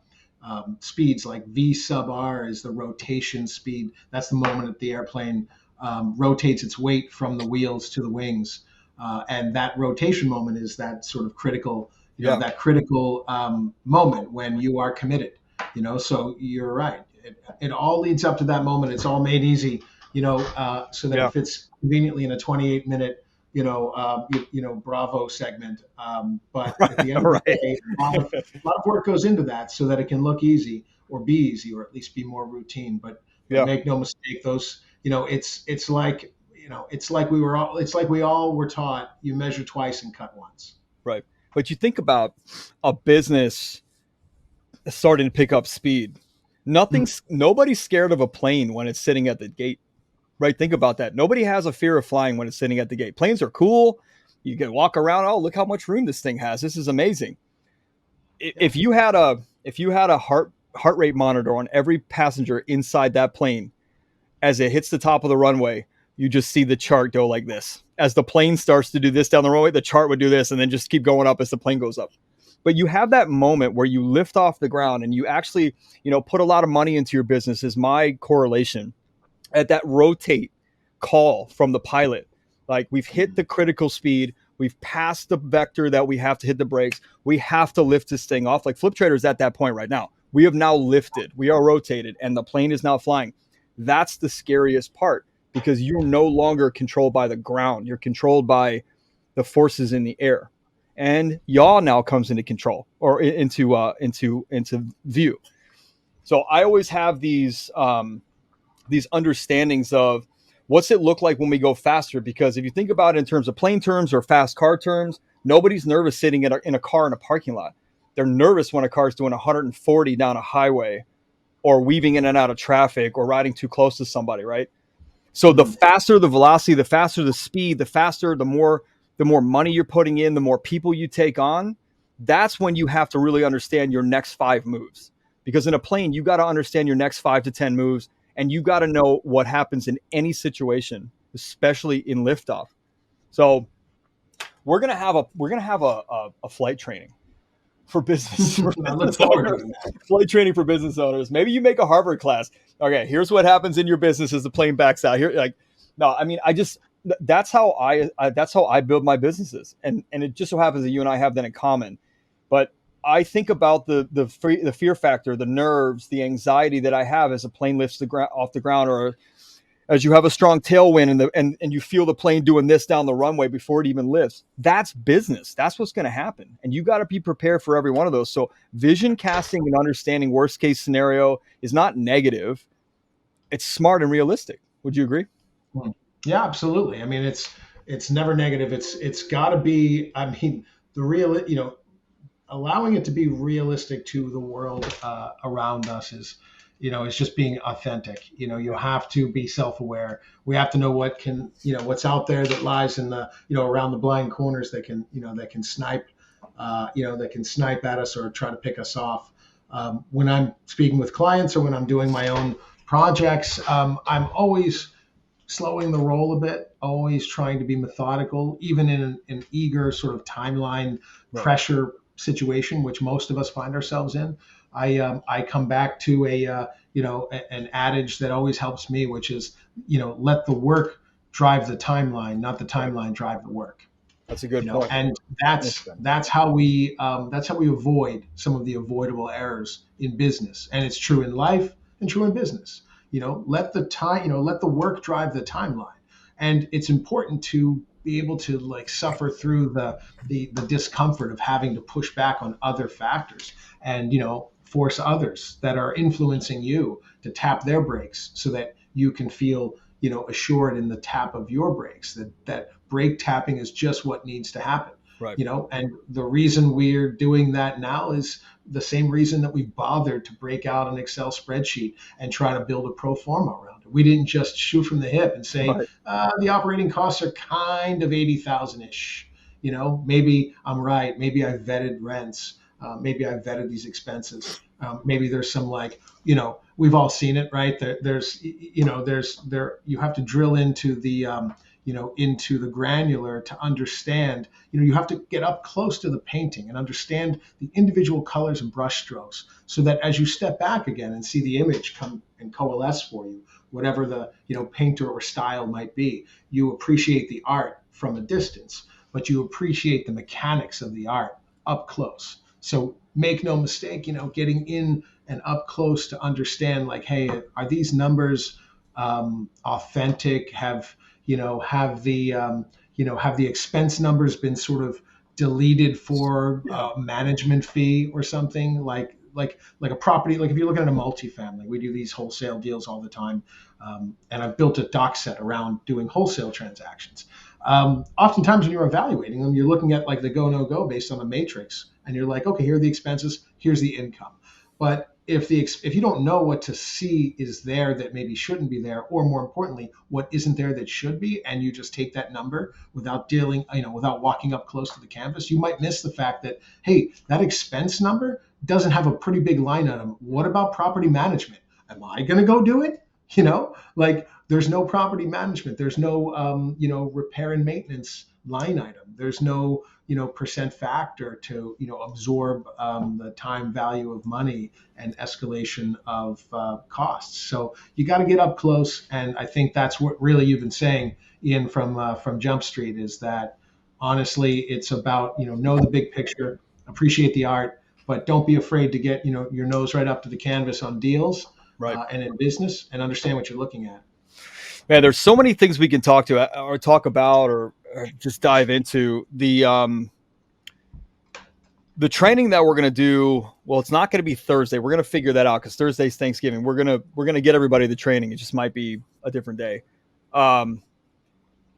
speeds. Like V sub r is the rotation speed. That's the moment that the airplane rotates its weight from the wheels to the wings, and that rotation moment is that sort of critical, Yeah, that critical moment when you are committed. So you're right. It all leads up to that moment. It's all made easy, so that it yeah. fits conveniently in a 28-minute, Bravo segment. But at the end of the Right. day, a lot of work goes into that so that it can look easy or be easy or at least be more routine. But Yeah, make no mistake, those, it's like we all were taught you measure twice and cut once. right. But you think about a business starting to pick up speed. Mm. Nobody's scared of a plane when it's sitting at the gate, right? Think about that. Nobody has a fear of flying when it's sitting at the gate. Planes are cool. You can walk around. Oh, look how much room this thing has. This is amazing. Yeah. If you had a heart rate monitor on every passenger inside that plane, as it hits the top of the runway, you just see the chart go like this. As the plane starts to do this down the runway, the chart would do this and then just keep going up as the plane goes up. But you have that moment where you lift off the ground and you actually, put a lot of money into your business, is my correlation, at that rotate call from the pilot. Like, we've hit the critical speed, we've passed the vector that we have to hit the brakes, we have to lift this thing off. Like, Flip Trader's at that point right now. We have now lifted, we are rotated, and the plane is now flying. That's the scariest part, because you're no longer controlled by the ground, you're controlled by the forces in the air. And yaw now comes into control, or into view. So I always have these understandings of what's it look like when we go faster. Because if you think about it in terms of plane terms or fast car terms, nobody's nervous sitting in a car in a parking lot. They're nervous when a car's doing 140 down a highway, or weaving in and out of traffic, or riding too close to somebody, right? So the Mm. faster the velocity, the faster the speed, the more money you're putting in, the more people you take on. That's when you have to really understand your next 5 moves. Because in a plane, you got to understand your next 5 to 10 moves, and you got to know what happens in any situation, especially in liftoff. So we're gonna have a flight training for business for I look business forward to owners. it. Flight training for business owners. Maybe you make a Harvard class. Okay, here's what happens in your business as the plane backs out. Here, like, no, I mean, that's how I build my businesses, and it just so happens that you and I have that in common. But I think about the fear factor, the nerves, the anxiety that I have as a plane lifts off the ground, or as you have a strong tailwind, and you feel the plane doing this down the runway before it even lifts. That's business. That's what's going to happen. And you got to be prepared for every one of those. So vision casting and understanding worst case scenario is not negative. It's smart and realistic. Would you agree? Mm. Yeah, absolutely. I mean, it's never negative. It's got to be. I mean, the real, allowing it to be realistic to the world around us is just being authentic. You have to be self-aware. We have to know what's out there that lies in the, around the blind corners that can snipe, that can snipe at us or try to pick us off. When I'm speaking with clients or when I'm doing my own projects, I'm always slowing the roll a bit, always trying to be methodical, even in an eager sort of timeline Right. pressure situation, which most of us find ourselves in. I come back to an adage that always helps me, which is, let the work drive the timeline, not the Right. timeline drive the work. That's a good point. And that's how we avoid some of the avoidable errors in business, and it's true in life and true in business. Let the work drive the timeline, and it's important to be able to like suffer through the discomfort of having to push back on other factors, and force others that are influencing you to tap their brakes so that you can feel, assured in the tap of your brakes, that brake tapping is just what needs to happen. Right. And the reason we're doing that now is the same reason that we bothered to break out an Excel spreadsheet and try to build a pro forma around it. We didn't just shoot from the hip and say, Right. the operating costs are kind of 80,000 ish. Maybe I'm right. Maybe I vetted rents. Maybe I vetted these expenses. Maybe there's some, like, we've all seen it, right? You have to drill into the, into the granular to understand. You have to get up close to the painting and understand the individual colors and brush strokes, so that as you step back again and see the image come and coalesce for you, whatever the, painter or style might be, you appreciate the art from a distance, but you appreciate the mechanics of the art up close. So make no mistake, getting in and up close to understand, like, hey, are these numbers authentic? Have the expense numbers been sort of deleted for management fee or something, like a property? Like, if you're looking at a multifamily, we do these wholesale deals all the time, and I've built a doc set around doing wholesale transactions. Oftentimes when you're evaluating them, you're looking at, like, the go no go based on the matrix, and you're like, okay, here are the expenses, here's the income. But if you don't know what to see is there that maybe shouldn't be there, or more importantly, what isn't there that should be, and you just take that number without without walking up close to the canvas, you might miss the fact that, hey, that expense number doesn't have a pretty big line item. What about property management? Am I going to go do it? Like, there's no property management. There's no, repair and maintenance line item. There's no, percent factor to, absorb the time value of money and escalation of costs. So you got to get up close. And I think that's what really you've been saying, Ian, from Jump Street, is that honestly, it's about, know the big picture, appreciate the art, but don't be afraid to get, your nose right up to the canvas on deals. Right. And in business, and understand what you're looking at. Man, there's so many things we can talk about or just dive into. The training that we're going to do, well, it's not going to be Thursday. We're going to figure that out, because Thursday's Thanksgiving. We're going to get everybody the training. It just might be a different day. Let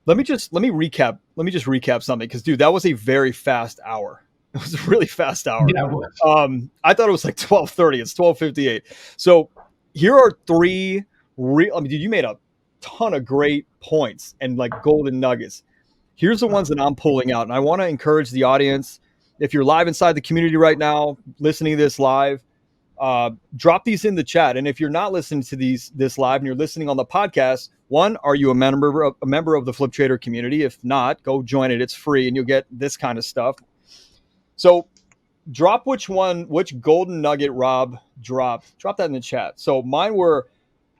me just recap something, because, dude, that was a very fast hour. It was a really fast hour. Yeah, it was. I thought it was like 12:30. It's 12:58. So here are three dude, you made a ton of great points and, like, golden nuggets. Here's the ones that I'm pulling out. And I want to encourage the audience, if you're live inside the community right now, listening to this live, drop these in the chat. And if you're not listening to this live and you're listening on the podcast, one, are you a member of the Flip Trader community? If not, go join it. It's free and you'll get this kind of stuff. So drop which golden nugget Rob dropped. Drop that in the chat. So mine were: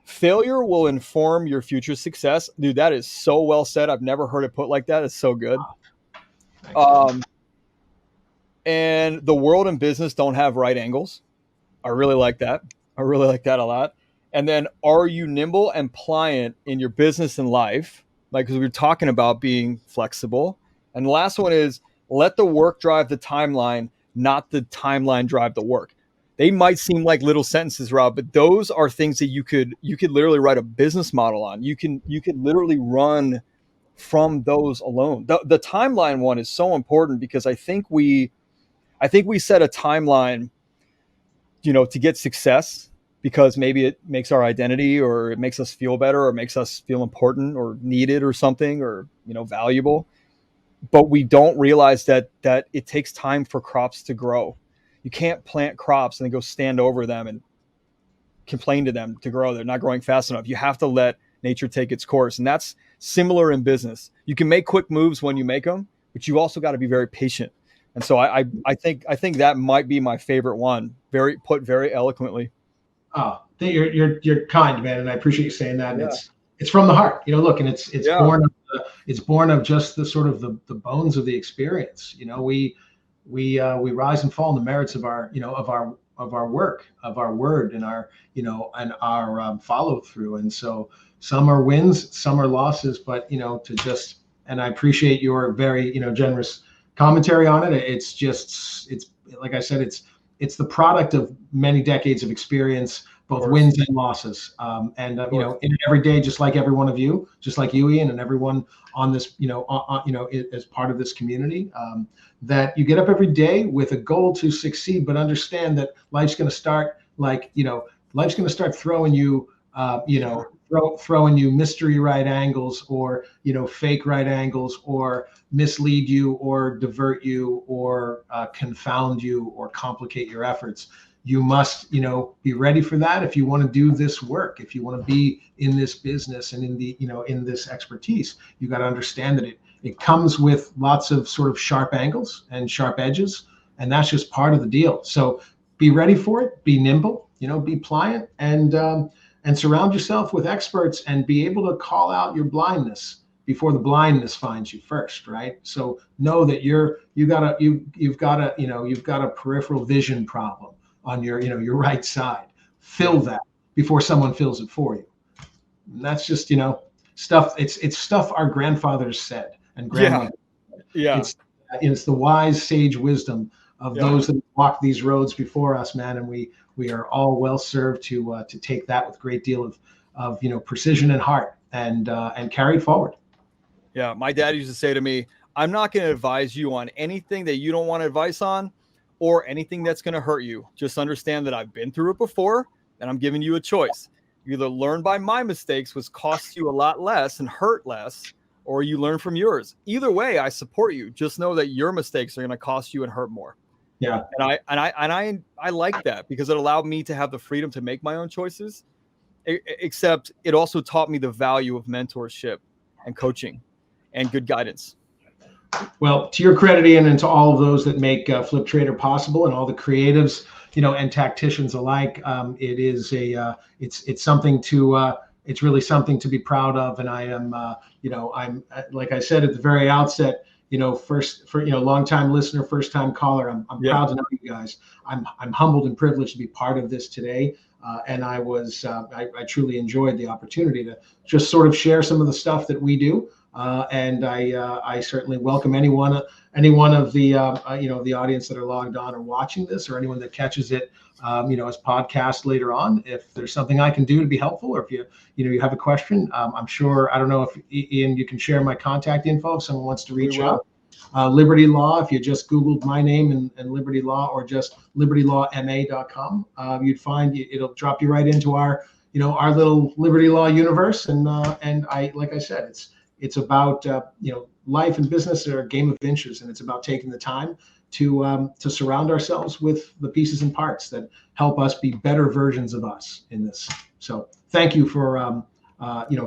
failure will inform your future success. Dude, that is so well said. I've never heard it put like that. It's so good. And the world and business don't have right angles. I really like that. I really like that a lot. And then, are you nimble and pliant in your business and life? Like, because we were talking about being flexible. And the last one is, let the work drive the timeline, not the timeline drive the work. They might seem like little sentences, Rob, but those are things that you could literally write a business model on. You could literally run from those alone. The timeline one is so important, because I think we set a timeline, to get success, because maybe it makes our identity, or it makes us feel better, or makes us feel important or needed or something, or, valuable. But we don't realize that it takes time for crops to grow. You can't plant crops and then go stand over them and complain to them to grow. They're not growing fast enough. You have to let nature take its course. And that's similar in business. You can make quick moves when you make them, but you also got to be very patient. And so I think that might be my favorite one. Very eloquently. Oh, you're kind, man, and I appreciate you saying that. And it's from the heart, look, and it's born of just the sort of the bones of the experience. We rise and fall in the merits of our work, of our word, and our follow through. And so some are wins, some are losses, but and I appreciate your very generous commentary on it. It's like I said, it's the product of many decades of experience, both wins and losses. In every day, just like every one of you, just like you, Ian, and everyone on this, as part of this community, that you get up every day with a goal to succeed, but understand that life's going to start throwing you, throwing you mystery right angles, or fake right angles, or mislead you, or divert you, or confound you, or complicate your efforts. You must be ready for that if you want to do this work, if you want to be in this business and in this expertise. You got to understand that it comes with lots of sort of sharp angles and sharp edges, and that's just part of the deal. So be ready for it, be nimble, be pliant, and surround yourself with experts, and be able to call out your blindness before the blindness finds you first, right? So know that you've got a peripheral vision problem on your right side. Fill that before someone fills it for you. And that's just stuff. It's stuff our grandfathers said and grandmothers. Yeah. It's the wise sage wisdom of those that walked these roads before us, man. And we are all well served to take that with a great deal of precision and heart, and carry it forward. Yeah, my dad used to say to me, I'm not going to advise you on anything that you don't want advice on, or anything that's going to hurt you. Just understand that I've been through it before, and I'm giving you a choice. You either learn by my mistakes, which costs you a lot less and hurt less, or you learn from yours. Either way, I support you. Just know that your mistakes are going to cost you and hurt more. Yeah. And I like that, because it allowed me to have the freedom to make my own choices. Except it also taught me the value of mentorship and coaching and good guidance. Well, to your credit, Ian, and to all of those that make Flip Trader possible, and all the creatives, and tacticians alike, it is it's something to it's really something to be proud of. And I am, I'm, like I said at the very outset, long-time listener, first-time caller. I'm proud to know you guys. I'm humbled and privileged to be part of this today. And I truly enjoyed the opportunity to just sort of share some of the stuff that we do. And I certainly welcome any one of the the audience that are logged on or watching this, or anyone that catches it as podcast later on. If there's something I can do to be helpful, or if you have a question, I'm sure, I don't know if Ian, you can share my contact info if someone wants to reach out. Liberty Law, if you just Googled my name and Liberty Law, or just libertylawma.com, you'd find it'll drop you right into our little Liberty Law universe. And like I said, it's about life and business are a game of inches, and it's about taking the time to surround ourselves with the pieces and parts that help us be better versions of us in this. So thank you for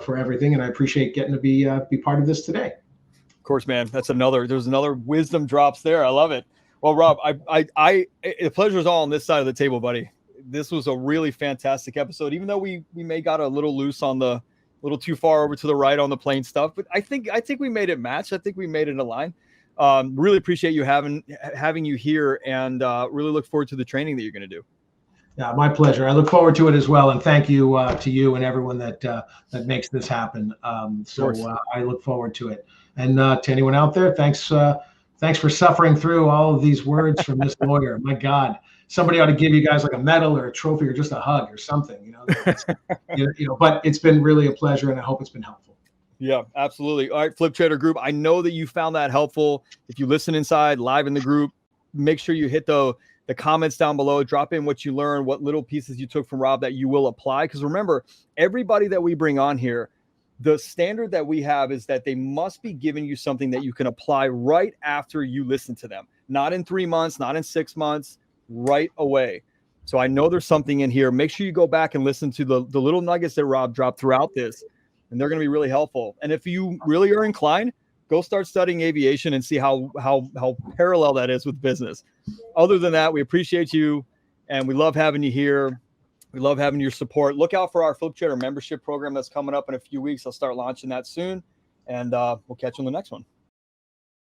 for everything, and I appreciate getting to be part of this today. Of course, man. There's another wisdom drops there. I love it. Well, Rob, the pleasure is all on this side of the table, buddy. This was a really fantastic episode, even though we may got a little loose on the little too far over to the right on the plane stuff, but I think we made it match. I think we made it align. Really appreciate you having you here, and really look forward to the training that you're going to do. Yeah, my pleasure. I look forward to it as well, and thank you to you and everyone that makes this happen. I look forward to it. And to anyone out there, thanks for suffering through all of these words from this lawyer. My God, somebody ought to give you guys like a medal or a trophy or just a hug or something. But it's been really a pleasure, and I hope it's been helpful. Yeah, absolutely. All right, Flip Trader group, I know that you found that helpful. If you listen inside live in the group, make sure you hit the comments down below, drop in what you learned, what little pieces you took from Rob that you will apply. Because remember, everybody that we bring on here, the standard that we have is that they must be giving you something that you can apply right after you listen to them. Not in 3 months, not in 6 months, right away. So I know there's something in here. Make sure you go back and listen to the little nuggets that Rob dropped throughout this, and they're going to be really helpful. And if you really are inclined, go start studying aviation and see how parallel that is with business. Other than that, we appreciate you, and we love having you here. We love having your support. Look out for our Flip Trader membership program that's coming up in a few weeks. I'll start launching that soon, and we'll catch you on the next one.